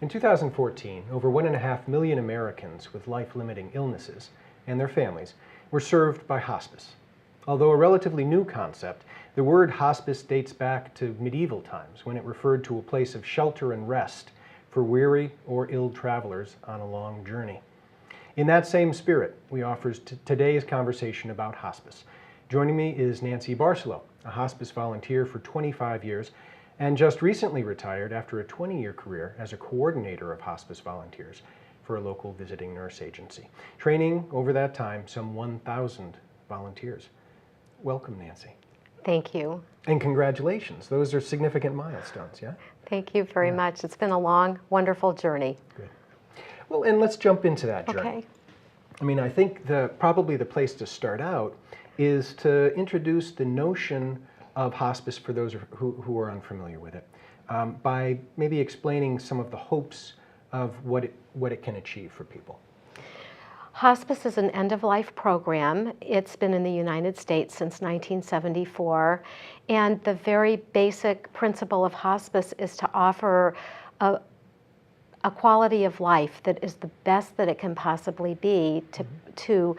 In 2014, over 1.5 million Americans with life-limiting illnesses and their families were served by hospice. Although a relatively new concept, the word hospice dates back to medieval times when it referred to a place of shelter and rest for weary or ill travelers on a long journey. In that same spirit, we offer today's conversation about hospice. Joining me is Nancy Barcelo, a hospice volunteer for 25 years and just recently retired after a 20-year career as a coordinator of hospice volunteers for a local visiting nurse agency, training over that time some 1,000 volunteers. Welcome, Nancy. Thank you. And congratulations. Those are significant milestones, yeah? Thank you very much. It's been a long, wonderful journey. Good. Well, and let's jump into that journey. Okay. I mean, I think probably the place to start out is to introduce the notion of hospice for those who are unfamiliar with it, by maybe explaining some of the hopes of what it can achieve for people. Hospice is an end-of-life program. It's been in the United States since 1974, and the very basic principle of hospice is to offer a quality of life that is the best that it can possibly be to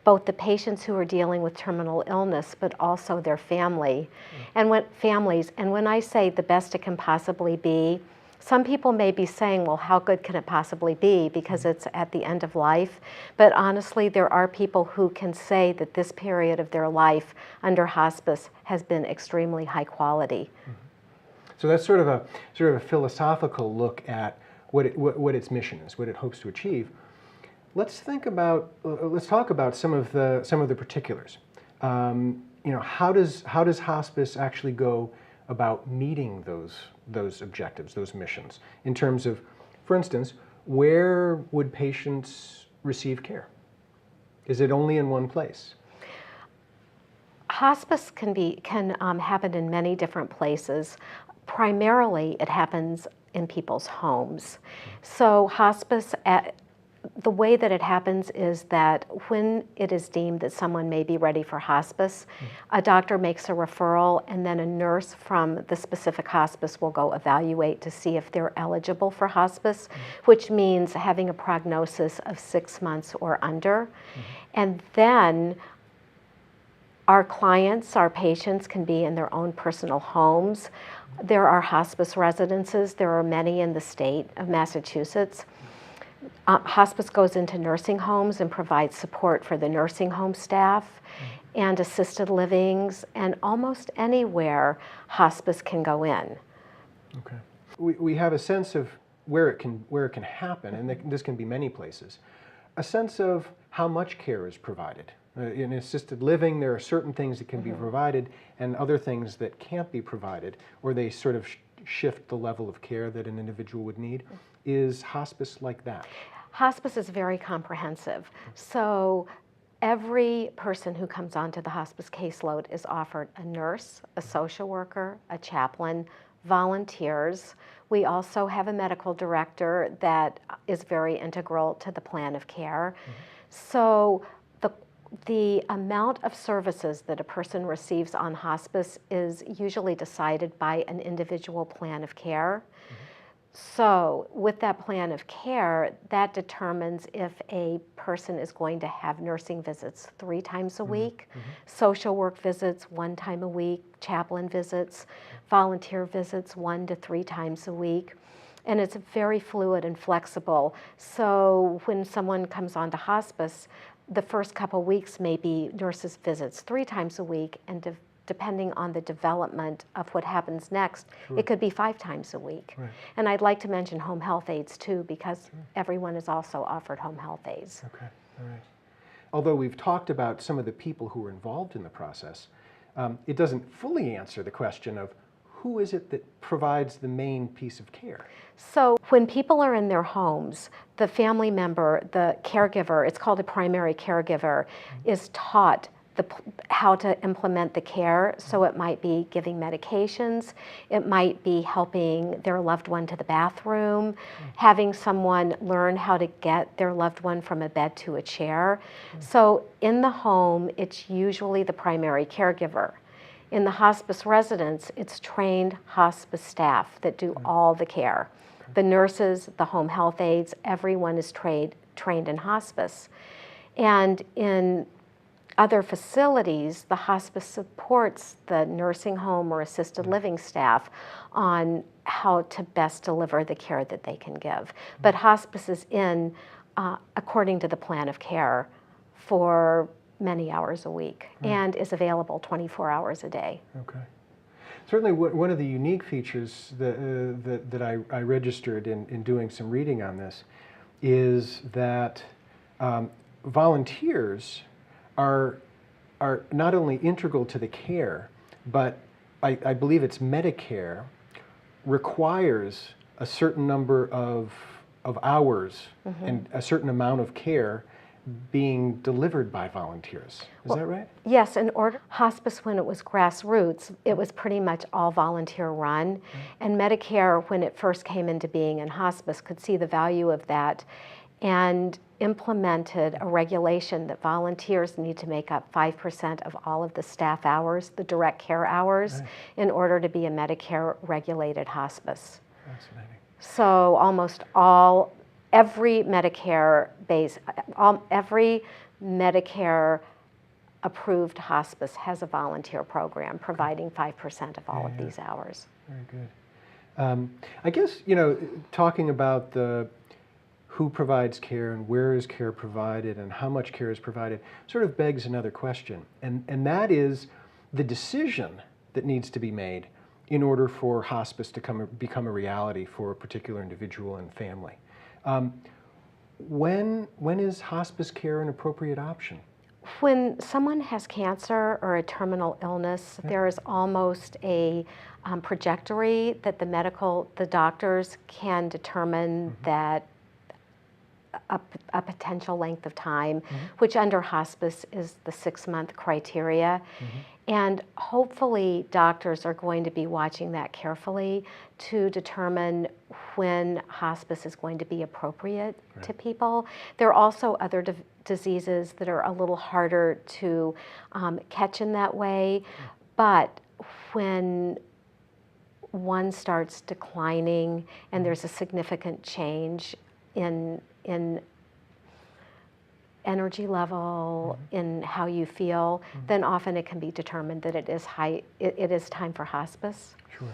both the patients who are dealing with terminal illness, but also their families. And when I say the best it can possibly be, some people may be saying, well, how good can it possibly be because it's at the end of life? But honestly, there are people who can say that this period of their life under hospice has been extremely high quality. So that's sort of a philosophical look at what its mission is, what it hopes to achieve. Let's talk about some of the particulars. How does hospice actually go about meeting those objectives, those missions, in terms of, for instance, where would patients receive care? Is it only in one place? Hospice can happen in many different places. Primarily, it happens in people's homes. So hospice, the way that it happens is that when it is deemed that someone may be ready for hospice, a doctor makes a referral, and then a nurse from the specific hospice will go evaluate to see if they're eligible for hospice, which means having a prognosis of 6 months or under. And then our clients, our patients, can be in their own personal homes. There are hospice residences. There are many in the state of Massachusetts. Hospice goes into nursing homes and provides support for the nursing home staff and assisted livings, and almost anywhere hospice can go in. Okay. We have a sense of where it can happen, and this can be many places. A sense of how much care is provided. In assisted living, there are certain things that can be provided and other things that can't be provided, or they sort of shift the level of care that an individual would need. Is hospice like that? Hospice is very comprehensive. So every person who comes onto the hospice caseload is offered a nurse, a social worker, a chaplain, volunteers. We also have a medical director that is very integral to the plan of care. So the amount of services that a person receives on hospice is usually decided by an individual plan of care. So with that plan of care, that determines if a person is going to have nursing visits 3 times a week, social work visits 1 time a week, chaplain visits, volunteer visits 1 to 3 times a week. And it's very fluid and flexible. So when someone comes onto hospice, the first couple weeks may be nurses' visits 3 times a week, and depending on the development of what happens next, it could be 5 times a week. Right. And I'd like to mention home health aides too, because everyone is also offered home health aides. Okay, all right. Although we've talked about some of the people who are involved in the process, it doesn't fully answer the question of who is it that provides the main piece of care? So when people are in their homes, the family member, the caregiver, it's called a primary caregiver, is taught how to implement the care. So it might be giving medications, it might be helping their loved one to the bathroom, having someone learn how to get their loved one from a bed to a chair. So in the home, it's usually the primary caregiver. In the hospice residence, it's trained hospice staff that do all the care. The nurses, the home health aides, everyone is trained in hospice. And in other facilities, the hospice supports the nursing home or assisted living staff on how to best deliver the care that they can give. But hospice is in, according to the plan of care, for many hours a week and is available 24 hours a day. Okay. Certainly one of the unique features that I registered in doing some reading on this is that volunteers are not only integral to the care, but I believe it's Medicare requires a certain number of hours and a certain amount of care being delivered by volunteers. Is that right? Yes, hospice, when it was grassroots, it was pretty much all volunteer run. And Medicare, when it first came into being in hospice, could see the value of that and implemented a regulation that volunteers need to make up 5% of all of the staff hours, the direct care hours, in order to be a Medicare regulated hospice. Fascinating. So every Medicare approved hospice has a volunteer program providing 5% of all of these hours. Very good. I guess, talking about who provides care and where is care provided and how much care is provided sort of begs another question. And that is the decision that needs to be made in order for hospice to become a reality for a particular individual and family. When is hospice care an appropriate option? When someone has cancer or a terminal illness, there is almost a trajectory that the doctors can determine that a potential length of time, which under hospice is the 6-month criteria. And hopefully doctors are going to be watching that carefully to determine when hospice is going to be appropriate to people. There are also other diseases that are a little harder to catch in that way, but when one starts declining and there's a significant change in energy level, in how you feel, then often it can be determined that it is time for hospice. Sure.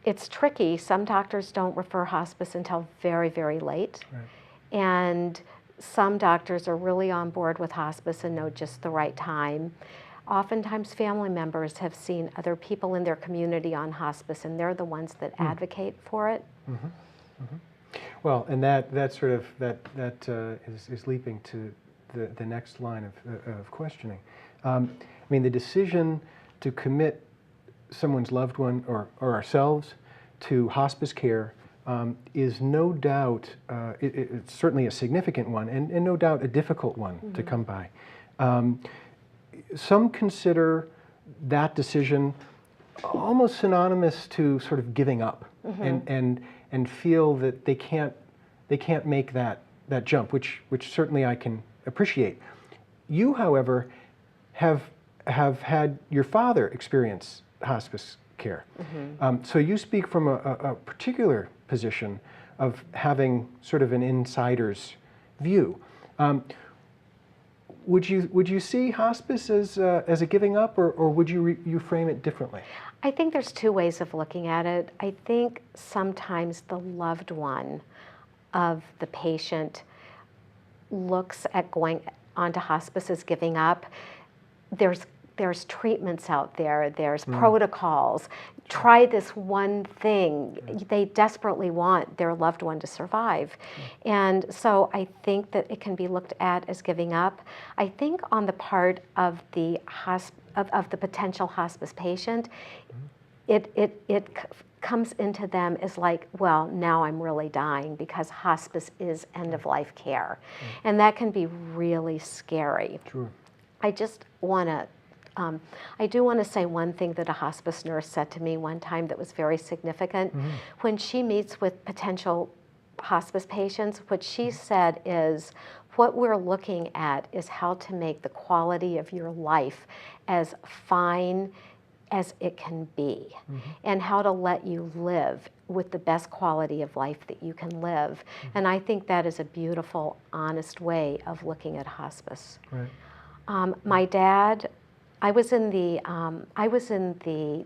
It's tricky. Some doctors don't refer hospice until very, very late. And some doctors are really on board with hospice and know just the right time. Oftentimes family members have seen other people in their community on hospice, and they're the ones that advocate for it. Well, and that is leaping to the next line of questioning. I mean, the decision to commit someone's loved one or ourselves to hospice care is no doubt, it's certainly a significant one, and no doubt a difficult one to come by. Some consider that decision almost synonymous to sort of giving up and feel that they can't make that jump, which certainly I can appreciate. You, however, have had your father experience hospice care. So you speak from a particular position of having sort of an insider's view. Would you see hospice as a giving up, or would you frame it differently? I think there's two ways of looking at it. I think sometimes the loved one of the patient looks at going onto hospice as giving up. There's treatments out there, there's protocols. Try this one thing. They desperately want their loved one to survive. And so I think that it can be looked at as giving up. I think on the part of the potential hospice patient, it comes into them as like, well, now I'm really dying, because hospice is end-of-life care. And that can be really scary. Sure. I just want to I do want to say one thing that a hospice nurse said to me one time that was very significant. When she meets with potential hospice patients, what she said is, what we're looking at is how to make the quality of your life as fine as it can be, and how to let you live with the best quality of life that you can live. And I think that is a beautiful, honest way of looking at hospice. Right. My dad, I was in the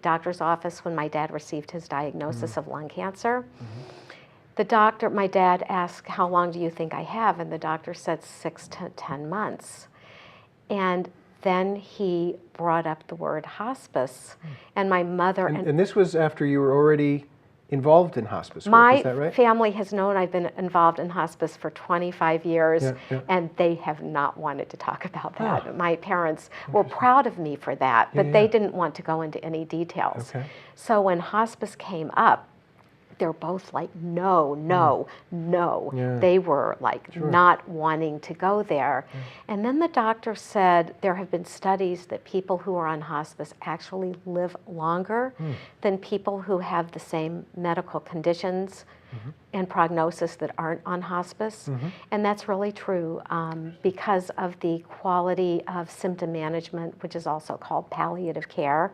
doctor's office when my dad received his diagnosis of lung cancer. My dad asked, "How long do you think I have?" And the doctor said 6 to 10 months. And then he brought up the word hospice, and my mother... And this was after you were already involved in hospice work, is that right? My family has known I've been involved in hospice for 25 years, and they have not wanted to talk about that. My parents were proud of me for that, but they didn't want to go into any details. So when hospice came up, they're both like, no, no, no. They were like not wanting to go there. And then the doctor said there have been studies that people who are on hospice actually live longer than people who have the same medical conditions and prognosis that aren't on hospice. And that's really true because of the quality of symptom management, which is also called palliative care.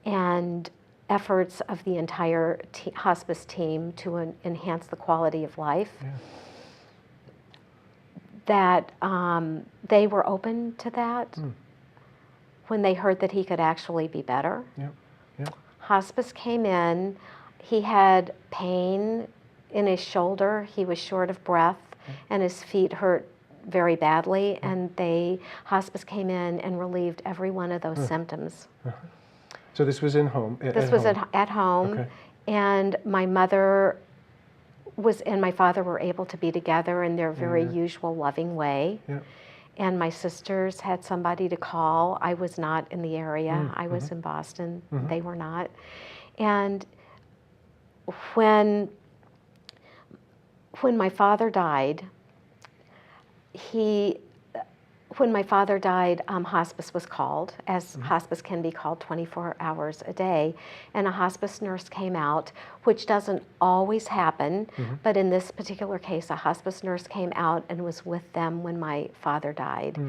And efforts of the entire hospice team to enhance the quality of life, that they were open to that when they heard that he could actually be better. Hospice came in, he had pain in his shoulder, he was short of breath, and his feet hurt very badly, and hospice came in and relieved every one of those symptoms. So this was This was at home, and my mother and my father were able to be together in their very usual loving way. And my sisters had somebody to call. I was not in the area. I was in Boston. They were not. And when my father died, hospice was called, as hospice can be called 24 hours a day, and a hospice nurse came out, which doesn't always happen, but in this particular case, a hospice nurse came out and was with them when my father died.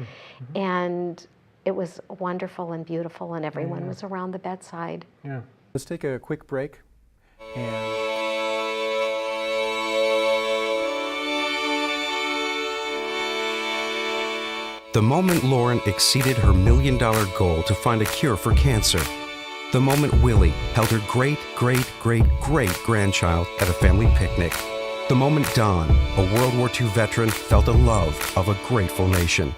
And it was wonderful and beautiful, and everyone was around the bedside. Let's take a quick break. And the moment Lauren exceeded her $1 million goal to find a cure for cancer. The moment Willie held her great-great-great-great-grandchild at a family picnic. The moment Don, a World War II veteran, felt the love of a grateful nation.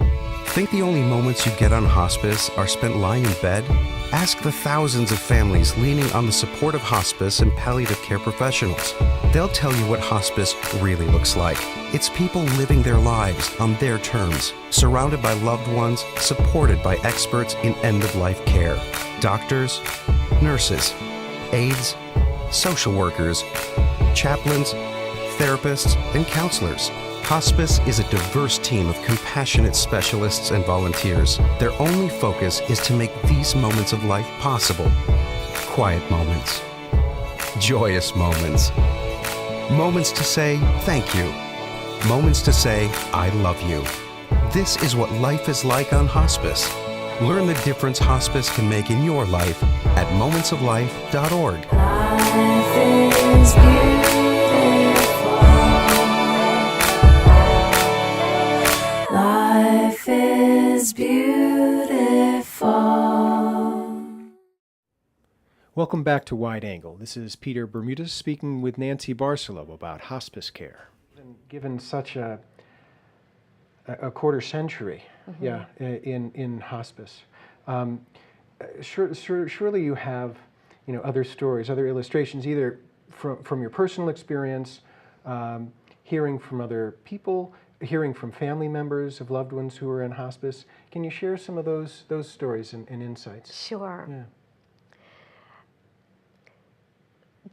Think the only moments you get on hospice are spent lying in bed? Ask the thousands of families leaning on the support of hospice and palliative care professionals. They'll tell you what hospice really looks like. It's people living their lives on their terms, surrounded by loved ones, supported by experts in end-of-life care. Doctors, nurses, aides, social workers, chaplains, therapists, and counselors. Hospice is a diverse team of compassionate specialists and volunteers. Their only focus is to make these moments of life possible. Quiet moments. Joyous moments. Moments to say thank you. Moments to say I love you. This is what life is like on hospice. Learn the difference hospice can make in your life at momentsoflife.org. Life is beautiful. Life is beautiful. welcome back to Wide Angle. This is Peter Bermudez speaking with Nancy Barcelo about hospice care. Given such a quarter century, in hospice, surely you have, other stories, other illustrations, either from your personal experience, hearing from other people, hearing from family members of loved ones who are in hospice. Can you share some of those stories and insights? Sure. Yeah.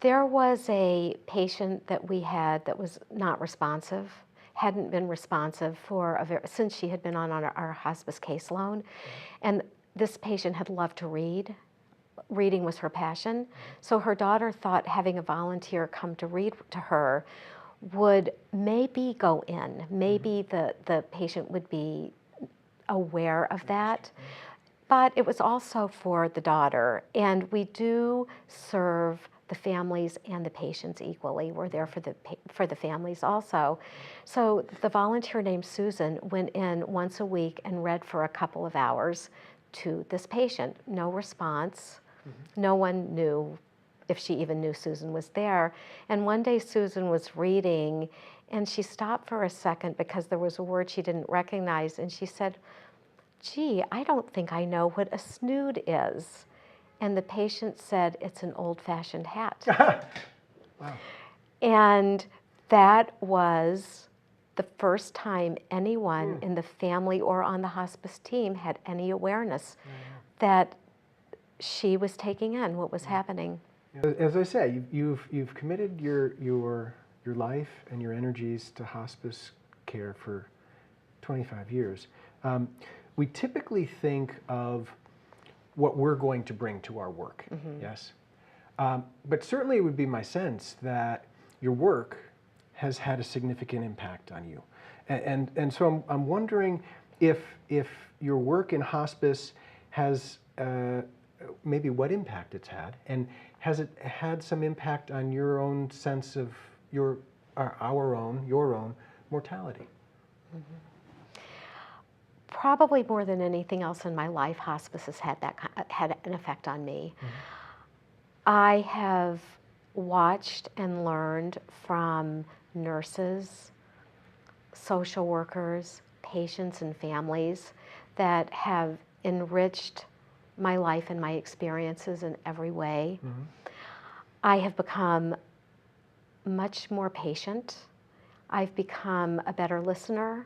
There was a patient that we had that was not responsive, hadn't been responsive since she had been on our hospice caseload. And this patient had loved to read. Reading was her passion. So her daughter thought having a volunteer come to read to her would maybe go in. Maybe the patient would be aware of that. But it was also for the daughter, and we do serve the families and the patients equally. We're there for the families also. So the volunteer named Susan went in once a week and read for a couple of hours to this patient. No response. No one knew if she even knew Susan was there. And one day Susan was reading, and she stopped for a second because there was a word she didn't recognize, and she said, "Gee, I don't think I know what a snood is." And the patient said, "It's an old-fashioned hat." Wow. And that was the first time anyone in the family or on the hospice team had any awareness that she was taking in what was happening. As I say, you've committed your life and your energies to hospice care for 25 years. We typically think of what we're going to bring to our work, yes? But certainly it would be my sense that your work has had a significant impact on you. And so I'm wondering if your work in hospice has, maybe what impact it's had, and has it had some impact on your own sense of your own mortality? Probably more than anything else in my life, hospice has had an effect on me. I have watched and learned from nurses, social workers, patients, and families that have enriched my life and my experiences in every way. I have become much more patient. I've become a better listener.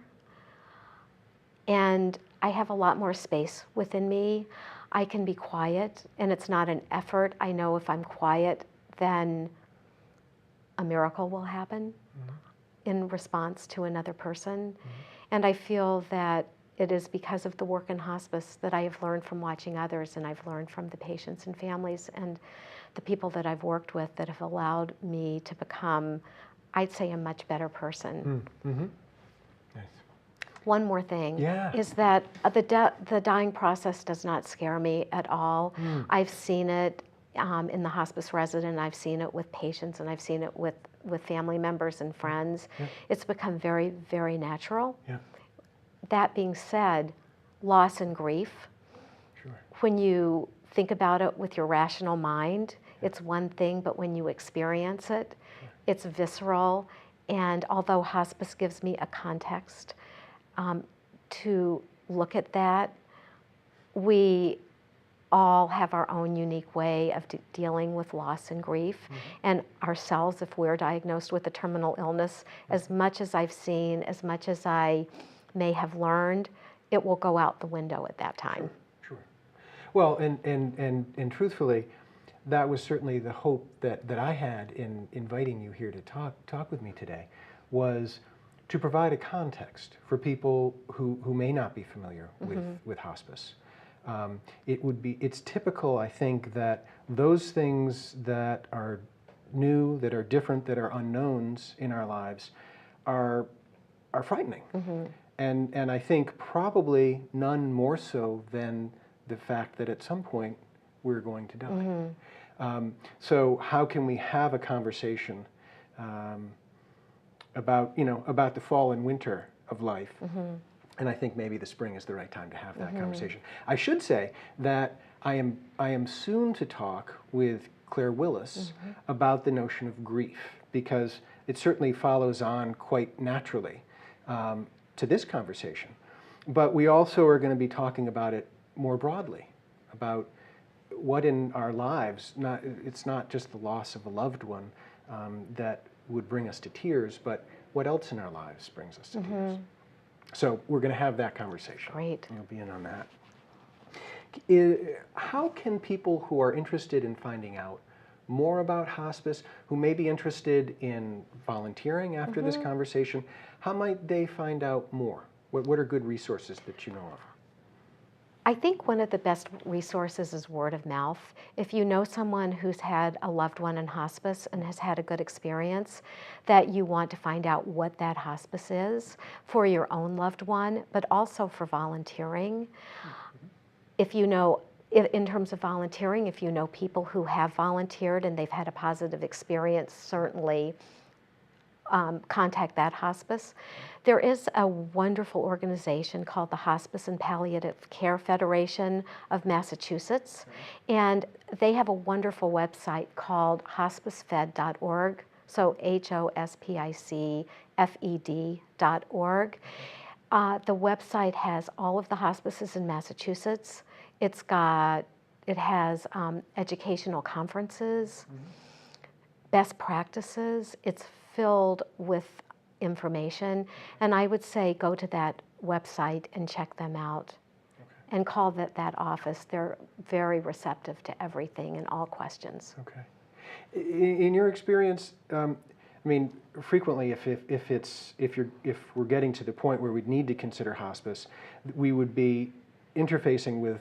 And I have a lot more space within me. I can be quiet, and it's not an effort. I know if I'm quiet, then a miracle will happen in response to another person. And I feel that it is because of the work in hospice that I have learned from watching others, and I've learned from the patients and families and the people that I've worked with that have allowed me to become, I'd say, a much better person. Nice. One more thing Yeah. is that the dying process does not scare me at all. I've seen it in the hospice resident, I've seen it with patients, and I've seen it with family members and friends. It's become very, very natural. That being said, loss and grief, when you think about it with your rational mind, it's one thing, but when you experience it, it's visceral. And although hospice gives me a context to look at that, we all have our own unique way of dealing with loss and grief. And ourselves, if we're diagnosed with a terminal illness, as much as I've seen, as much as I may have learned, it will go out the window at that time. Sure. Well, and truthfully, that was certainly the hope that I had in inviting you here to talk with me today, was to provide a context for people who may not be familiar with hospice. It's typical, I think, that those things that are new, that are different, that are unknowns in our lives are frightening. And I think probably none more so than the fact that at some point we're going to die. So how can we have a conversation about the fall and winter of life? And I think maybe the spring is the right time to have that conversation. I should say that I am soon to talk with Claire Willis about the notion of grief, because it certainly follows on quite naturally to this conversation. But we also are going to be talking about it more broadly, about what in our lives, it's not just the loss of a loved one that would bring us to tears, but what else in our lives brings us to tears. So we're going to have that conversation. Great. You'll be in on that. How can people who are interested in finding out more about hospice, who may be interested in volunteering after this conversation, how might they find out more? What are good resources that you know of? I think one of the best resources is word of mouth. If you know someone who's had a loved one in hospice and has had a good experience, that you want to find out what that hospice is for your own loved one, but also for volunteering, if you know, in terms of volunteering, if you know people who have volunteered and they've had a positive experience, certainly contact that hospice. There is a wonderful organization called the Hospice and Palliative Care Federation of Massachusetts, and they have a wonderful website called hospicefed.org, so HOSPICFED.org. The website has all of the hospices in Massachusetts. It has educational conferences, best practices. It's filled with information, and I would say go to that website and check them out. Okay. And call that office. They're very receptive to everything and all questions. Okay. In your experience, I mean, frequently, if we're getting to the point where we'd need to consider hospice, we would be interfacing with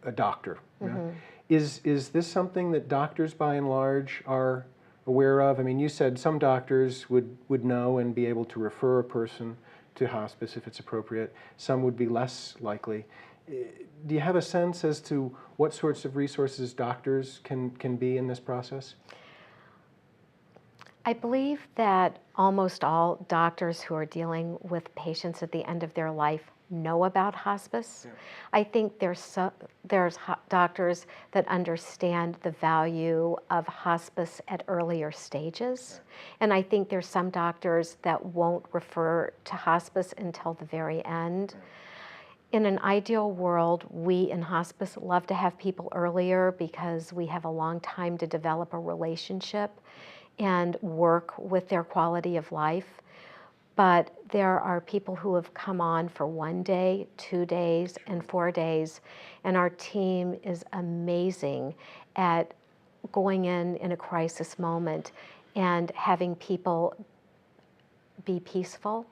a doctor. Mm-hmm. Is this something that doctors, by and large, are aware of? I mean, you said some doctors would know and be able to refer a person to hospice if it's appropriate. Some would be less likely. Do you have a sense as to what sorts of resources doctors can be in this process? I believe that almost all doctors who are dealing with patients at the end of their life know about hospice. Yeah. I think there's doctors that understand the value of hospice at earlier stages. Yeah. And I think there's some doctors that won't refer to hospice until the very end. Yeah. In an ideal world, we in hospice love to have people earlier because we have a long time to develop a relationship and work with their quality of life. But there are people who have come on for 1 day, 2 days, and 4 days, and our team is amazing at going in a crisis moment and having people be peaceful,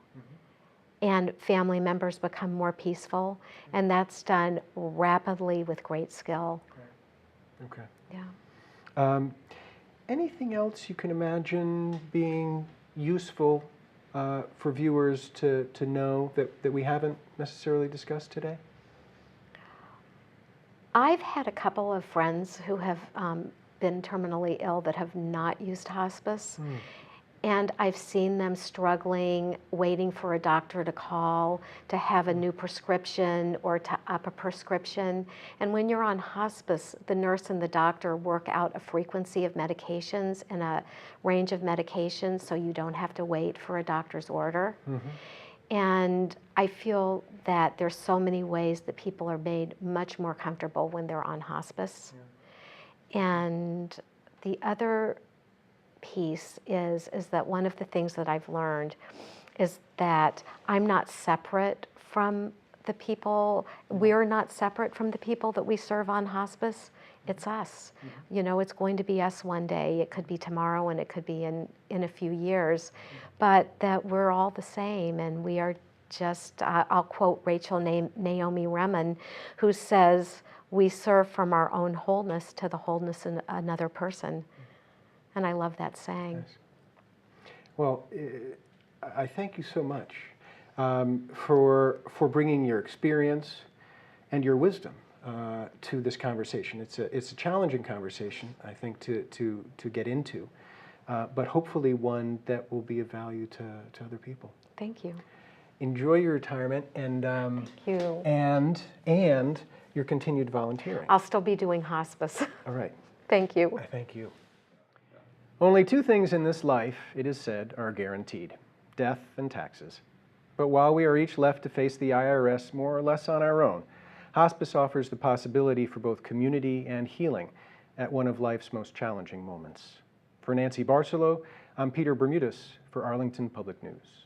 and family members become more peaceful, and that's done rapidly with great skill. Okay. Yeah. Anything else you can imagine being useful for viewers to know that we haven't necessarily discussed today? I've had a couple of friends who have been terminally ill that have not used hospice. And I've seen them struggling, waiting for a doctor to call, to have a new prescription or to up a prescription. And when you're on hospice, the nurse and the doctor work out a frequency of medications and a range of medications so you don't have to wait for a doctor's order. Mm-hmm. And I feel that there's so many ways that people are made much more comfortable when they're on hospice. Yeah. And the other piece is that one of the things that I've learned is that I'm not separate from the people. We're not separate from the people that we serve on hospice. It's us. Mm-hmm. You know, it's going to be us one day. It could be tomorrow, and it could be in a few years. But that we're all the same, and we are just, I'll quote Rachel Naomi Remen, who says, we serve from our own wholeness to the wholeness in another person. And I love that saying. Yes. Well, I thank you so much for bringing your experience and your wisdom to this conversation. It's a challenging conversation, I think, to get into, but hopefully one that will be of value to other people. Thank you. Enjoy your retirement and thank you. And your continued volunteering. I'll still be doing hospice. All right. Thank you. I thank you. Only 2 things in this life, it is said, are guaranteed: death and taxes. But while we are each left to face the IRS more or less on our own, hospice offers the possibility for both community and healing at one of life's most challenging moments. For Nancy Barcelo, I'm Peter Bermudez for Arlington Public News.